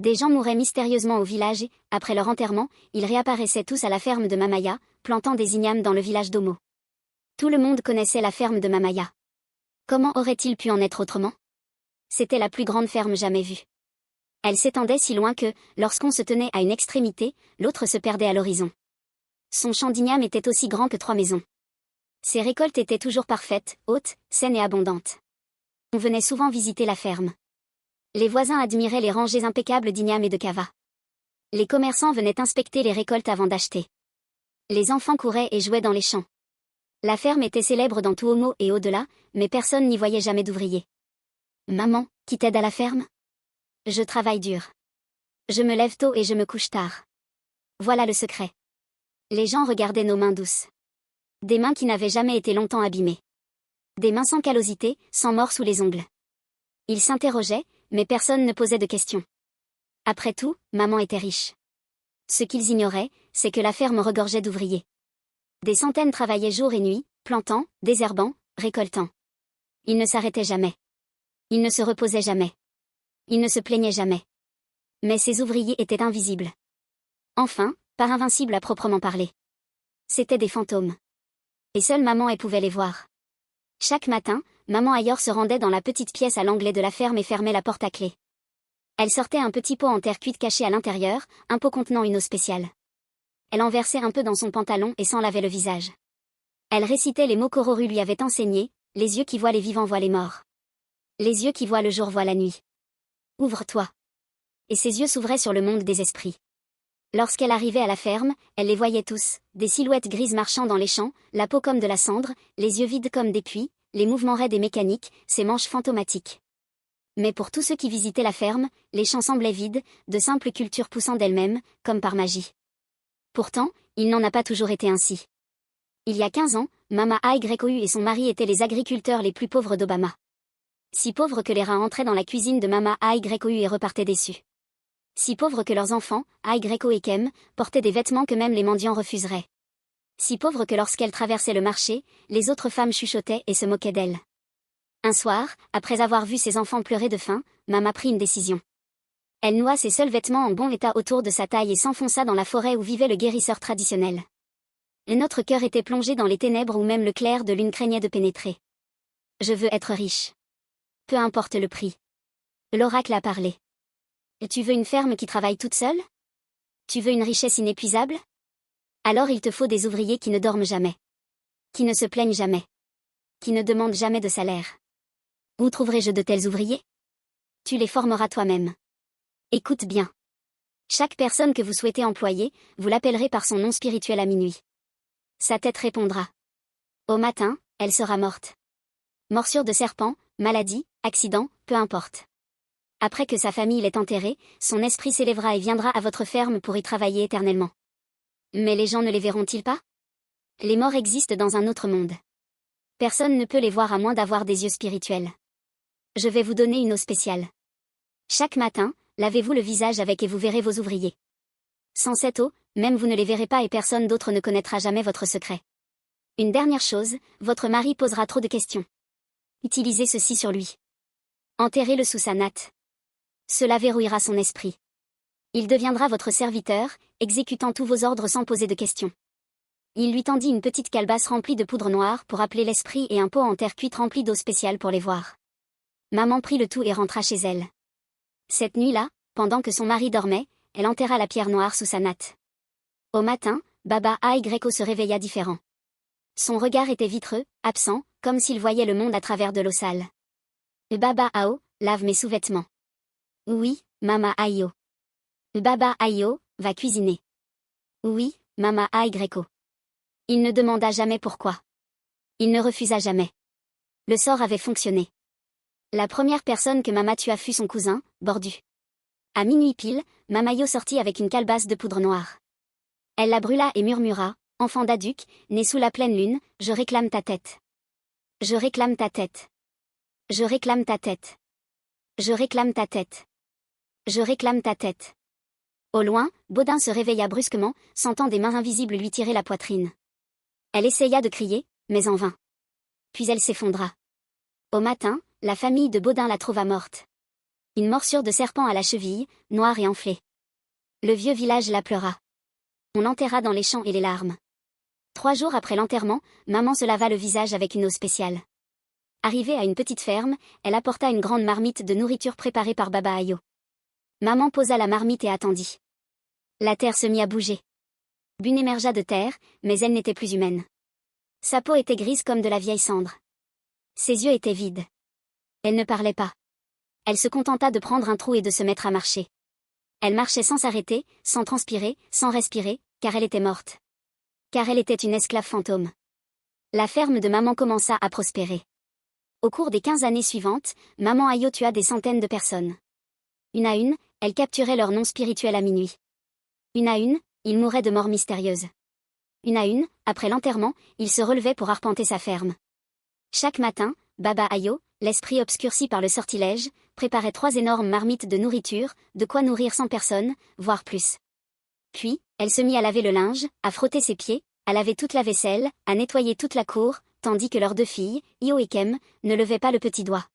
Des gens mouraient mystérieusement au village et, après leur enterrement, ils réapparaissaient tous à la ferme de Mamaya, plantant des ignames dans le village d'Omo. Tout le monde connaissait la ferme de Mamaya. Comment aurait-il pu en être autrement? C'était la plus grande ferme jamais vue. Elle s'étendait si loin que, lorsqu'on se tenait à une extrémité, l'autre se perdait à l'horizon. Son champ d'igname était aussi grand que 3 maisons. Ses récoltes étaient toujours parfaites, hautes, saines et abondantes. On venait souvent visiter la ferme. Les voisins admiraient les rangées impeccables d'ignames et de cava. Les commerçants venaient inspecter les récoltes avant d'acheter. Les enfants couraient et jouaient dans les champs. La ferme était célèbre dans tout Omo et au-delà, mais personne n'y voyait jamais d'ouvriers. Maman, qui t'aide à la ferme? Je travaille dur. Je me lève tôt et je me couche tard. Voilà le secret. Les gens regardaient nos mains douces. Des mains qui n'avaient jamais été longtemps abîmées. Des mains sans callosité, sans mort sous les ongles. Ils s'interrogeaient, mais personne ne posait de questions. Après tout, maman était riche. Ce qu'ils ignoraient, c'est que la ferme regorgeait d'ouvriers. Des centaines travaillaient jour et nuit, plantant, désherbant, récoltant. Ils ne s'arrêtaient jamais. Ils ne se reposaient jamais. Ils ne se plaignaient jamais. Mais ces ouvriers étaient invisibles. Enfin, pas invincibles à proprement parler. C'étaient des fantômes. Et seule maman elle pouvait les voir. Chaque matin, maman Ayor se rendait dans la petite pièce à l'anglais de la ferme et fermait la porte à clé. Elle sortait un petit pot en terre cuite caché à l'intérieur, un pot contenant une eau spéciale. Elle en versait un peu dans son pantalon et s'en lavait le visage. Elle récitait les mots qu'Ororu lui avait enseignés, les yeux qui voient les vivants voient les morts. Les yeux qui voient le jour voient la nuit. Ouvre-toi. Et ses yeux s'ouvraient sur le monde des esprits. Lorsqu'elle arrivait à la ferme, elle les voyait tous, des silhouettes grises marchant dans les champs, la peau comme de la cendre, les yeux vides comme des puits, les mouvements raides et mécaniques, ses manches fantomatiques. Mais pour tous ceux qui visitaient la ferme, les champs semblaient vides, de simples cultures poussant d'elles-mêmes, comme par magie. Pourtant, il n'en a pas toujours été ainsi. Il y a 15 ans, Mama Aigrekohu et son mari étaient les agriculteurs les plus pauvres d'Obama. Si pauvres que les rats entraient dans la cuisine de Mama Aigrekohu et repartaient déçus. Si pauvres que leurs enfants, Aigreko et Kem, portaient des vêtements que même les mendiants refuseraient. Si pauvres que lorsqu'elles traversaient le marché, les autres femmes chuchotaient et se moquaient d'elles. Un soir, après avoir vu ses enfants pleurer de faim, Mama prit une décision. Elle noua ses seuls vêtements en bon état autour de sa taille et s'enfonça dans la forêt où vivait le guérisseur traditionnel. Et notre cœur était plongé dans les ténèbres où même le clair de lune craignait de pénétrer. Je veux être riche. Peu importe le prix. L'oracle a parlé. Tu veux une ferme qui travaille toute seule? Tu veux une richesse inépuisable? Alors il te faut des ouvriers qui ne dorment jamais. Qui ne se plaignent jamais. Qui ne demandent jamais de salaire. Où trouverai-je de tels ouvriers? Tu les formeras toi-même. Écoute bien. Chaque personne que vous souhaitez employer, vous l'appellerez par son nom spirituel à minuit. Sa tête répondra. Au matin, elle sera morte. Morsure de serpent, maladie, accident, peu importe. Après que sa famille l'ait enterré, son esprit s'élèvera et viendra à votre ferme pour y travailler éternellement. Mais les gens ne les verront-ils pas? Les morts existent dans un autre monde. Personne ne peut les voir à moins d'avoir des yeux spirituels. Je vais vous donner une eau spéciale. Chaque matin, lavez-vous le visage avec et vous verrez vos ouvriers. Sans cette eau, même vous ne les verrez pas et personne d'autre ne connaîtra jamais votre secret. Une dernière chose, votre mari posera trop de questions. Utilisez ceci sur lui. Enterrez-le sous sa natte. Cela verrouillera son esprit. Il deviendra votre serviteur, exécutant tous vos ordres sans poser de questions. Il lui tendit une petite calebasse remplie de poudre noire pour appeler l'esprit et un pot en terre cuite rempli d'eau spéciale pour les voir. Maman prit le tout et rentra chez elle. Cette nuit-là, pendant que son mari dormait, elle enterra la pierre noire sous sa natte. Au matin, Baba Aigreco se réveilla différent. Son regard était vitreux, absent, comme s'il voyait le monde à travers de l'eau sale. Baba Ao, lave mes sous-vêtements. Oui, Mama Ayo. Baba Ayo, va cuisiner. Oui, Mama Aigreco. Il ne demanda jamais pourquoi. Il ne refusa jamais. Le sort avait fonctionné. La première personne que Mama tua fut son cousin, Bordu. À minuit pile, Mamayo sortit avec une calebasse de poudre noire. Elle la brûla et murmura, enfant d'Aduk, né sous la pleine lune, je réclame ta tête. Je réclame ta tête. Je réclame ta tête. Je réclame ta tête. Je réclame ta tête. Au loin, Baudin se réveilla brusquement, sentant des mains invisibles lui tirer la poitrine. Elle essaya de crier, mais en vain. Puis elle s'effondra. Au matin, la famille de Baudin la trouva morte. Une morsure de serpent à la cheville, noire et enflée. Le vieux village la pleura. On l'enterra dans les champs et les larmes. 3 jours après l'enterrement, maman se lava le visage avec une eau spéciale. Arrivée à une petite ferme, elle apporta une grande marmite de nourriture préparée par Baba Ayo. Maman posa la marmite et attendit. La terre se mit à bouger. Bune émergea de terre, mais elle n'était plus humaine. Sa peau était grise comme de la vieille cendre. Ses yeux étaient vides. Elle ne parlait pas. Elle se contenta de prendre un trou et de se mettre à marcher. Elle marchait sans s'arrêter, sans transpirer, sans respirer, car elle était morte. Car elle était une esclave fantôme. La ferme de maman commença à prospérer. Au cours des 15 années suivantes, maman Ayo tua des centaines de personnes. Une à une, elle capturait leur nom spirituel à minuit. Une à une, ils mouraient de mort mystérieuse. Une à une, après l'enterrement, ils se relevaient pour arpenter sa ferme. Chaque matin, Baba Ayo, l'esprit obscurci par le sortilège, préparait 3 énormes marmites de nourriture, de quoi nourrir 100 personnes, voire plus. Puis, elle se mit à laver le linge, à frotter ses pieds, à laver toute la vaisselle, à nettoyer toute la cour, tandis que leurs 2 filles, Io et Kem, ne levaient pas le petit doigt.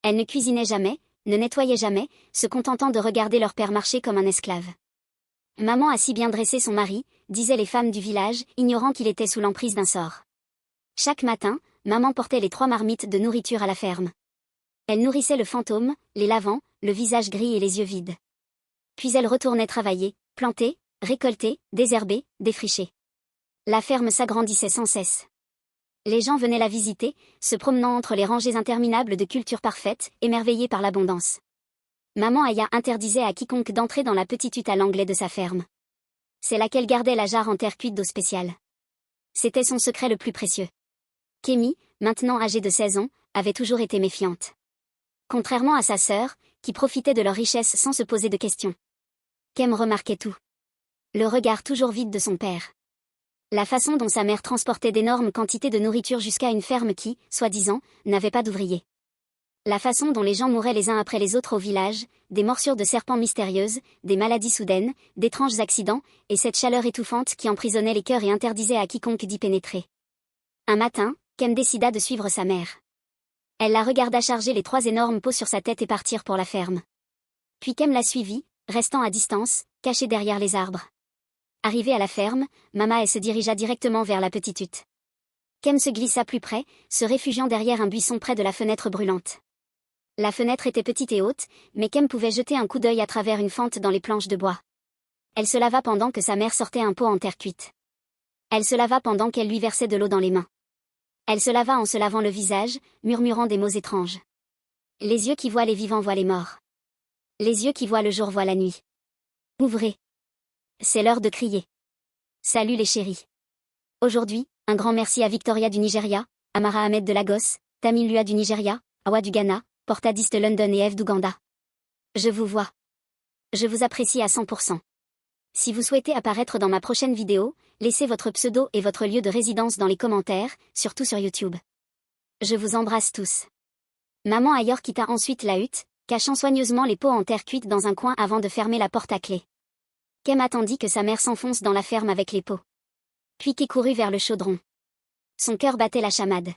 Elles ne cuisinaient jamais, ne nettoyaient jamais, se contentant de regarder leur père marcher comme un esclave. Maman a si bien dressé son mari, disaient les femmes du village, ignorant qu'il était sous l'emprise d'un sort. Chaque matin, maman portait les 3 marmites de nourriture à la ferme. Elle nourrissait le fantôme, les lavant, le visage gris et les yeux vides. Puis elle retournait travailler, planter, récolter, désherber, défricher. La ferme s'agrandissait sans cesse. Les gens venaient la visiter, se promenant entre les rangées interminables de cultures parfaites, émerveillés par l'abondance. Maman Aya interdisait à quiconque d'entrer dans la petite hutte à l'anglais de sa ferme. C'est là qu'elle gardait la jarre en terre cuite d'eau spéciale. C'était son secret le plus précieux. Kemi, maintenant âgée de 16 ans, avait toujours été méfiante. Contrairement à sa sœur, qui profitait de leur richesse sans se poser de questions. Kem remarquait tout. Le regard toujours vide de son père. La façon dont sa mère transportait d'énormes quantités de nourriture jusqu'à une ferme qui, soi-disant, n'avait pas d'ouvriers. La façon dont les gens mouraient les uns après les autres au village, des morsures de serpents mystérieuses, des maladies soudaines, d'étranges accidents, et cette chaleur étouffante qui emprisonnait les cœurs et interdisait à quiconque d'y pénétrer. Un matin, Kem décida de suivre sa mère. Elle la regarda charger les 3 énormes pots sur sa tête et partir pour la ferme. Puis Kem la suivit, restant à distance, cachée derrière les arbres. Arrivée à la ferme, Mama se dirigea directement vers la petite hutte. Kem se glissa plus près, se réfugiant derrière un buisson près de la fenêtre brûlante. La fenêtre était petite et haute, mais Kem pouvait jeter un coup d'œil à travers une fente dans les planches de bois. Elle se lava pendant que sa mère sortait un pot en terre cuite. Elle se lava pendant qu'elle lui versait de l'eau dans les mains. Elle se lava en se lavant le visage, murmurant des mots étranges. Les yeux qui voient les vivants voient les morts. Les yeux qui voient le jour voient la nuit. Ouvrez. C'est l'heure de crier. Salut les chéris. Aujourd'hui, un grand merci à Victoria du Nigeria, Amara Ahmed de Lagos, Tamil Lua du Nigeria, Awa du Ghana, Portadiste London et Eve d'Ouganda. Je vous vois. Je vous apprécie à 100%. Si vous souhaitez apparaître dans ma prochaine vidéo, laissez votre pseudo et votre lieu de résidence dans les commentaires, surtout sur YouTube. Je vous embrasse tous. Maman Ayor quitta ensuite la hutte, cachant soigneusement les pots en terre cuite dans un coin avant de fermer la porte à clé. Kem attendit que sa mère s'enfonce dans la ferme avec les pots. Puis Ké courut vers le chaudron. Son cœur battait la chamade.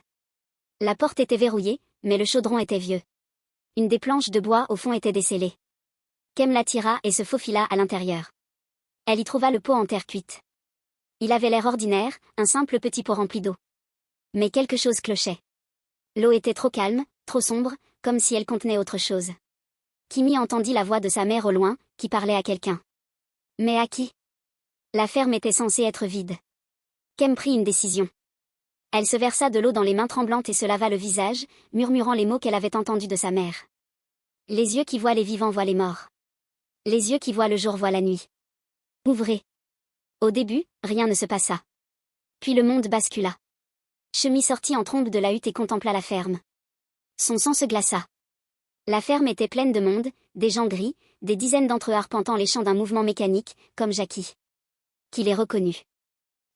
La porte était verrouillée, mais le chaudron était vieux. Une des planches de bois au fond était descellée. Kem la tira et se faufila à l'intérieur. Elle y trouva le pot en terre cuite. Il avait l'air ordinaire, un simple petit pot rempli d'eau. Mais quelque chose clochait. L'eau était trop calme, trop sombre, comme si elle contenait autre chose. Kimi entendit la voix de sa mère au loin, qui parlait à quelqu'un. Mais à qui? La ferme était censée être vide. Kem prit une décision. Elle se versa de l'eau dans les mains tremblantes et se lava le visage, murmurant les mots qu'elle avait entendus de sa mère. Les yeux qui voient les vivants voient les morts. Les yeux qui voient le jour voient la nuit. Ouvrez. Au début, rien ne se passa. Puis le monde bascula. Chemi sortit en trombe de la hutte et contempla la ferme. Son sang se glaça. La ferme était pleine de monde, des gens gris, des dizaines d'entre eux arpentant les champs d'un mouvement mécanique, comme Jackie. Qui les reconnut.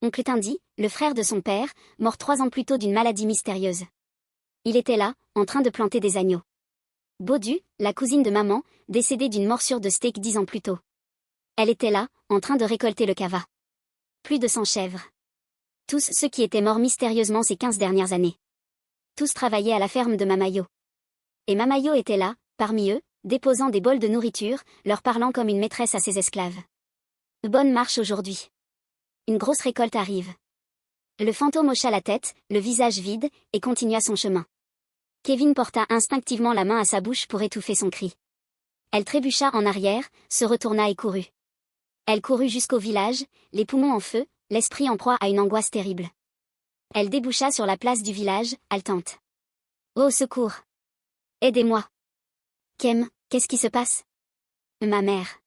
Oncle Tindy, le frère de son père, mort 3 ans plus tôt d'une maladie mystérieuse. Il était là, en train de planter des agneaux. Baudu, la cousine de maman, décédée d'une morsure de steak 10 ans plus tôt. Elle était là, en train de récolter le cava. Plus de 100 chèvres. Tous ceux qui étaient morts mystérieusement ces 15 dernières années. Tous travaillaient à la ferme de Mamayo. Et Mamayo était là, parmi eux, déposant des bols de nourriture, leur parlant comme une maîtresse à ses esclaves. Bonne marche aujourd'hui. Une grosse récolte arrive. Le fantôme hocha la tête, le visage vide, et continua son chemin. Kevin porta instinctivement la main à sa bouche pour étouffer son cri. Elle trébucha en arrière, se retourna et courut. Elle courut jusqu'au village, les poumons en feu, l'esprit en proie à une angoisse terrible. Elle déboucha sur la place du village, haletante. « Au secours! Aidez-moi! Kem, qu'est-ce qui se passe? Ma mère. »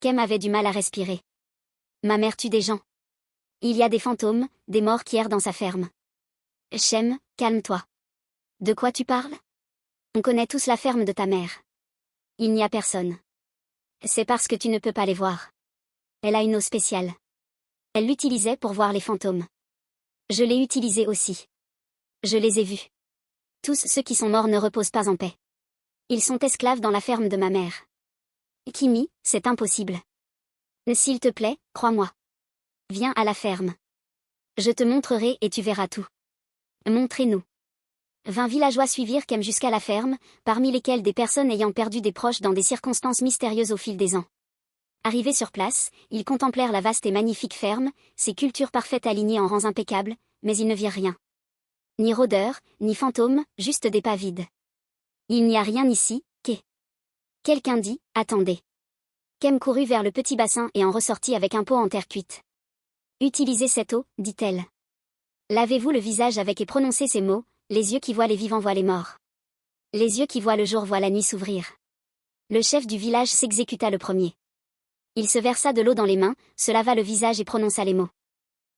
Kem avait du mal à respirer. Ma mère tue des gens. Il y a des fantômes, des morts qui errent dans sa ferme. Shem, calme-toi. De quoi tu parles? On connaît tous la ferme de ta mère. Il n'y a personne. C'est parce que tu ne peux pas les voir. Elle a une eau spéciale. Elle l'utilisait pour voir les fantômes. Je l'ai utilisée aussi. Je les ai vus. Tous ceux qui sont morts ne reposent pas en paix. Ils sont esclaves dans la ferme de ma mère. Kimi, c'est impossible. S'il te plaît, crois-moi. Viens à la ferme. Je te montrerai et tu verras tout. Montrez-nous. 20 villageois suivirent Kem jusqu'à la ferme, parmi lesquels des personnes ayant perdu des proches dans des circonstances mystérieuses au fil des ans. Arrivés sur place, ils contemplèrent la vaste et magnifique ferme, ses cultures parfaites alignées en rangs impeccables, mais ils ne virent rien. Ni rôdeurs, ni fantômes, juste des pas vides. Il n'y a rien ici, qu'est. Quelqu'un dit, attendez. Kem courut vers le petit bassin et en ressortit avec un pot en terre cuite. Utilisez cette eau, dit-elle. Lavez-vous le visage avec et prononcez ces mots, les yeux qui voient les vivants voient les morts. Les yeux qui voient le jour voient la nuit s'ouvrir. Le chef du village s'exécuta le premier. Il se versa de l'eau dans les mains, se lava le visage et prononça les mots.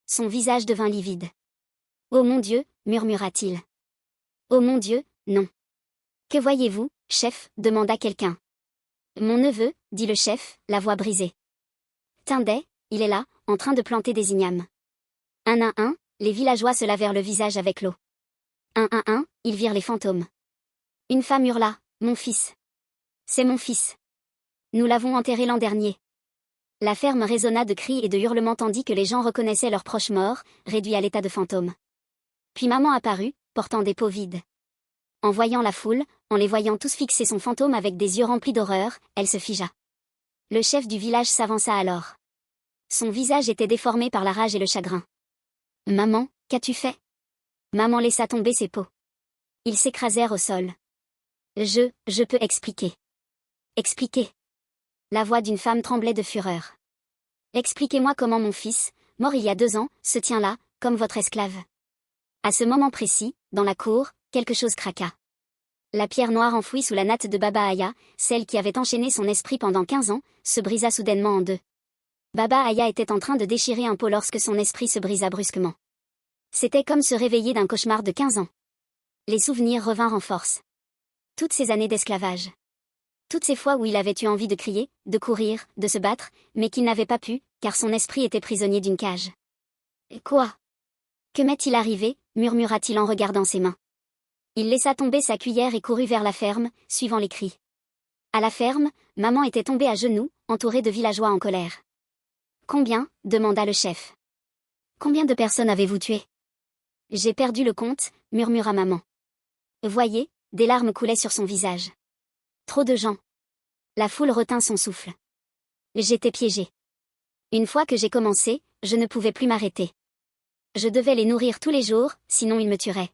Son visage devint livide. « Oh mon Dieu » murmura-t-il. « Oh mon Dieu, non. »« Que voyez-vous, chef » demanda quelqu'un. « Mon neveu » dit le chef, la voix brisée. « Tindai, il est là, en train de planter des ignames. » Un à un, les villageois se lavèrent le visage avec l'eau. Un à un, ils virent les fantômes. Une femme hurla, « Mon fils. C'est mon fils. Nous l'avons enterré l'an dernier. » La ferme résonna de cris et de hurlements tandis que les gens reconnaissaient leurs proches morts, réduits à l'état de fantômes. Puis maman apparut, portant des pots vides. En voyant la foule, en les voyant tous fixer son fantôme avec des yeux remplis d'horreur, elle se figea. Le chef du village s'avança alors. Son visage était déformé par la rage et le chagrin. « Maman, qu'as-tu fait ?» Maman laissa tomber ses pots. Ils s'écrasèrent au sol. « Je peux expliquer. » Expliquer. La voix d'une femme tremblait de fureur. « Expliquez-moi comment mon fils, mort il y a 2 ans, se tient là, comme votre esclave. » À ce moment précis, dans la cour, quelque chose craqua. La pierre noire enfouie sous la natte de Baba Aya, celle qui avait enchaîné son esprit pendant 15 ans, se brisa soudainement en 2. Baba Aya était en train de déchirer un pot lorsque son esprit se brisa brusquement. C'était comme se réveiller d'un cauchemar de 15 ans. Les souvenirs revinrent en force. Toutes ces années d'esclavage. Toutes ces fois où il avait eu envie de crier, de courir, de se battre, mais qu'il n'avait pas pu, car son esprit était prisonnier d'une cage. « Quoi? Que m'est-il arrivé » murmura-t-il en regardant ses mains. Il laissa tomber sa cuillère et courut vers la ferme, suivant les cris. À la ferme, maman était tombée à genoux, entourée de villageois en colère. « Combien » demanda le chef. « Combien de personnes avez-vous tué ?»« J'ai perdu le compte » murmura maman. Voyez, des larmes coulaient sur son visage. Trop de gens. La foule retint son souffle. J'étais piégée. Une fois que j'ai commencé, je ne pouvais plus m'arrêter. Je devais les nourrir tous les jours, sinon ils me tueraient.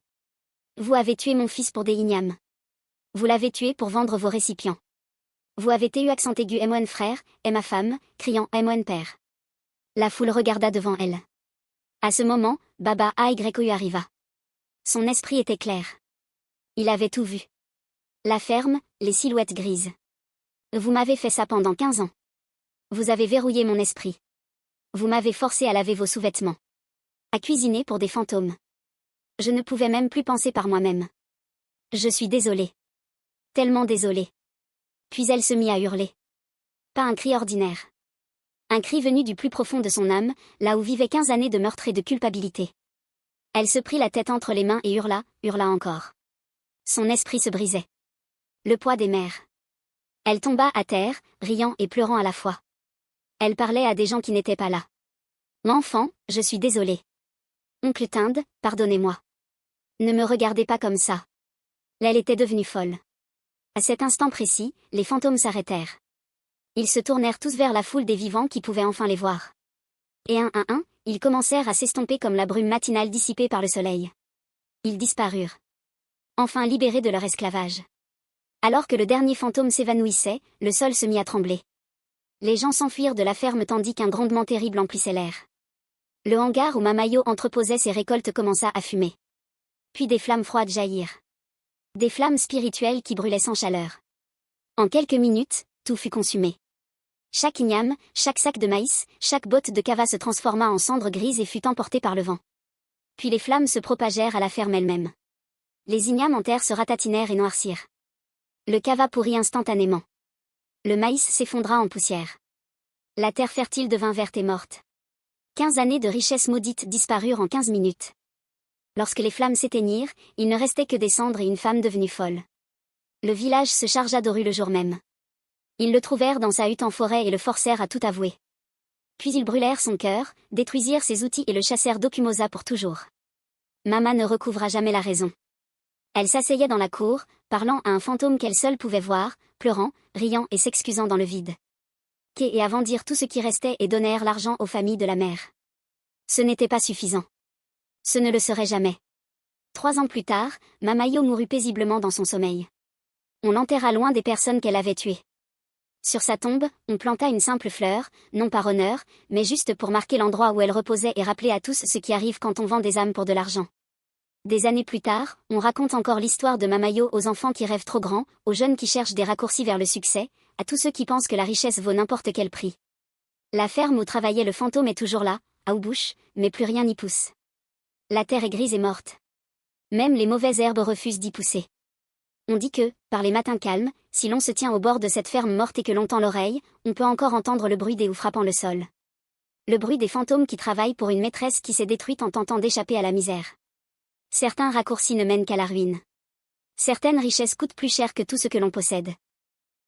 Vous avez tué mon fils pour des ignames. Vous l'avez tué pour vendre vos récipients. Vous avez eu accent aigu M1 frère, et ma femme, criant M1 père. La foule regarda devant elle. À ce moment, Baba Aygrekoyu arriva. Son esprit était clair. Il avait tout vu. La ferme, les silhouettes grises. Vous m'avez fait ça pendant 15 ans. Vous avez verrouillé mon esprit. Vous m'avez forcé à laver vos sous-vêtements. À cuisiner pour des fantômes. Je ne pouvais même plus penser par moi-même. Je suis désolée. Tellement désolée. Puis elle se mit à hurler. Pas un cri ordinaire. Un cri venu du plus profond de son âme, là où vivaient 15 années de meurtre et de culpabilité. Elle se prit la tête entre les mains et hurla encore. Son esprit se brisait. Le poids des mers. Elle tomba à terre, riant et pleurant à la fois. Elle parlait à des gens qui n'étaient pas là. L'enfant, je suis désolée. Oncle Tinde, pardonnez-moi. Ne me regardez pas comme ça. Elle était devenue folle. À cet instant précis, les fantômes s'arrêtèrent. Ils se tournèrent tous vers la foule des vivants qui pouvaient enfin les voir. Et un à un, ils commencèrent à s'estomper comme la brume matinale dissipée par le soleil. Ils disparurent. Enfin libérés de leur esclavage. Alors que le dernier fantôme s'évanouissait, le sol se mit à trembler. Les gens s'enfuirent de la ferme tandis qu'un grondement terrible emplissait l'air. Le hangar où Mamayo entreposait ses récoltes commença à fumer. Puis des flammes froides jaillirent. Des flammes spirituelles qui brûlaient sans chaleur. En quelques minutes, tout fut consumé. Chaque igname, chaque sac de maïs, chaque botte de kava se transforma en cendres grises et fut emportée par le vent. Puis les flammes se propagèrent à la ferme elle-même. Les ignames en terre se ratatinèrent et noircirent. Le kava pourrit instantanément. Le maïs s'effondra en poussière. La terre fertile devint verte et morte. 15 années de richesse maudite disparurent en 15 minutes. Lorsque les flammes s'éteignirent, il ne restait que des cendres et une femme devenue folle. Le village se chargea d'Oru le jour même. Ils le trouvèrent dans sa hutte en forêt et le forcèrent à tout avouer. Puis ils brûlèrent son cœur, détruisirent ses outils et le chassèrent d'Okumosa pour toujours. Mama ne recouvra jamais la raison. Elle s'asseyait dans la cour, parlant à un fantôme qu'elle seule pouvait voir, pleurant, riant et s'excusant dans le vide. Kei et Avant dirent tout ce qui restait et donnèrent l'argent aux familles de la mère. Ce n'était pas suffisant. Ce ne le serait jamais. 3 ans plus tard, Mamayo mourut paisiblement dans son sommeil. On l'enterra loin des personnes qu'elle avait tuées. Sur sa tombe, on planta une simple fleur, non par honneur, mais juste pour marquer l'endroit où elle reposait et rappeler à tous ce qui arrive quand on vend des âmes pour de l'argent. Des années plus tard, on raconte encore l'histoire de Mamayo aux enfants qui rêvent trop grand, aux jeunes qui cherchent des raccourcis vers le succès, à tous ceux qui pensent que la richesse vaut n'importe quel prix. La ferme où travaillait le fantôme est toujours là, à Ubush, mais plus rien n'y pousse. La terre est grise et morte. Même les mauvaises herbes refusent d'y pousser. On dit que, par les matins calmes, si l'on se tient au bord de cette ferme morte et que l'on tend l'oreille, on peut encore entendre le bruit des houes frappant le sol. Le bruit des fantômes qui travaillent pour une maîtresse qui s'est détruite en tentant d'échapper à la misère. Certains raccourcis ne mènent qu'à la ruine. Certaines richesses coûtent plus cher que tout ce que l'on possède.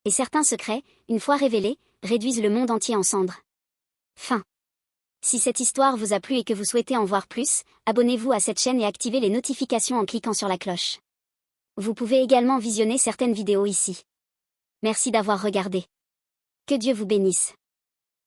Et certains secrets, une fois révélés, réduisent le monde entier en cendres. Fin. Si cette histoire vous a plu et que vous souhaitez en voir plus, abonnez-vous à cette chaîne et activez les notifications en cliquant sur la cloche. Vous pouvez également visionner certaines vidéos ici. Merci d'avoir regardé. Que Dieu vous bénisse.